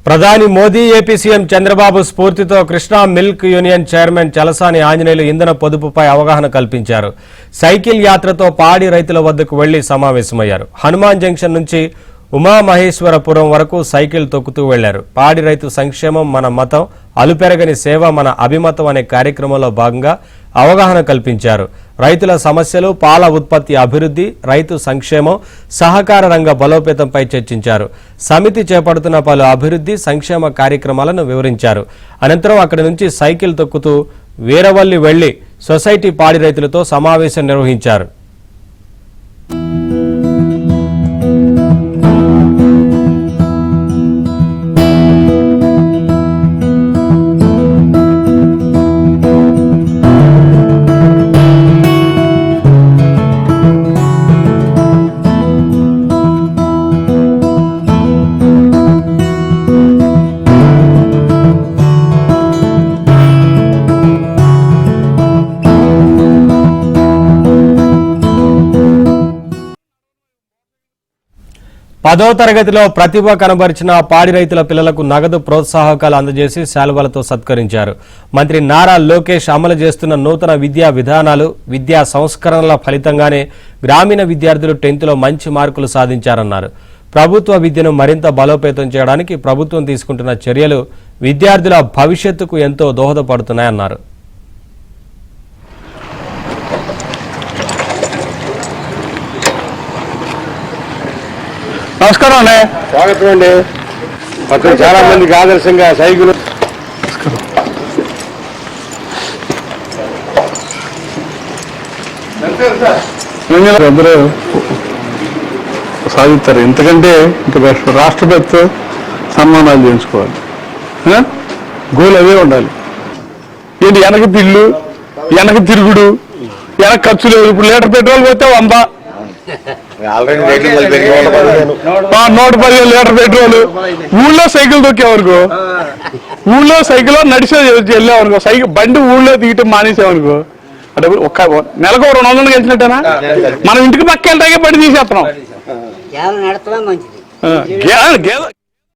ప్రధాని Modi AP CM Chandrababu స్ఫూర్తితో Krishna milk union chairman Chalasani Anjaneyulu ఇంధన పొదుపుపై అవగాహన కల్పించారు. సైకిల్ యాత్రతో పాడి రైతుల వద్దకు వెళ్లి సమావేశమయ్యారు. హనుమాన్ జంక్షన్ నుంచి ఉమామహేశ్వరపురం వరకు సైకిల్ తొక్కుతూ వెళ్లారు. పాడి రైతు సంక్షేమం మన మతం, అలుపెరగని సేవ మన అభిమతం అనే కార్యక్రమంలో భాగంగా అవగాహన కల్పించారు. రైతుల సమస్యలు, పాల ఉత్పత్తి అభివృద్ధి, రైతు సంక్షేమం, సహకార రంగ బలోపేతంపై చర్చించారు. సమితి చేపడుతున్న పలు అభివృద్ధి సంక్షేమ కార్యక్రమాలను వివరించారు. అనంతరం అక్కడి నుంచి సైకిల్ తొక్కుతూ వీరవల్లి వెళ్లి సొసైటీ పాడి రైతులతో సమావేశం నిర్వహించారు. పదో తరగతిలో ప్రతిభ కనబరిచిన పాడి రైతుల పిల్లలకు నగదు ప్రోత్సాహకాలు అందజేసి శాలువలతో సత్కరించారు. మంత్రి నారా లోకేష్ అమలు చేస్తున్న నూతన విద్యా విధానాలు, విద్యా సంస్కరణల ఫలితంగానే గ్రామీణ విద్యార్థులు 10th లో మంచి మార్కులు సాధించారన్నారు. ప్రభుత్వ విద్యను మరింత బలోపేతం చేయడానికి ప్రభుత్వం తీసుకుంటున్న చర్యలు విద్యార్థుల భవిష్యత్తుకు ఎంతో దోహదపడుతున్నాయన్నారు. నమస్కారం అండి. స్వాగతం అండి. అక్కడ చాలా మందికి ఆదర్శంగా సైకిల్ అందరూ సాధిస్తారు. ఎందుకంటే ఇంకా రాష్ట్రపతితో సన్మానాలు చేయించుకోవాలి. గోల్ అవే ఉండాలి. ఏంటి వెనక పిల్లు, వెనక తిరుగుడు, వెనక ఖర్చు లేదు. ఇప్పుడు లీటర్ పెట్రోల్ పోతే 100, 115 లీటర్ పెట్రోల్. ఊళ్ళో సైకిల్ తొక్కేవనుకో, ఊళ్ళో సైకిల్ నడిచే వెళ్ళామనుకో, సైకిల్ బండి ఊళ్ళో దిగటం మానేసామనుకో, అంటే ఒక్క నెలకు 200 గెలిచినట్టేనా? మనం ఇంటికి పక్క వెళ్తాకే బండి తీసేస్తున్నాం.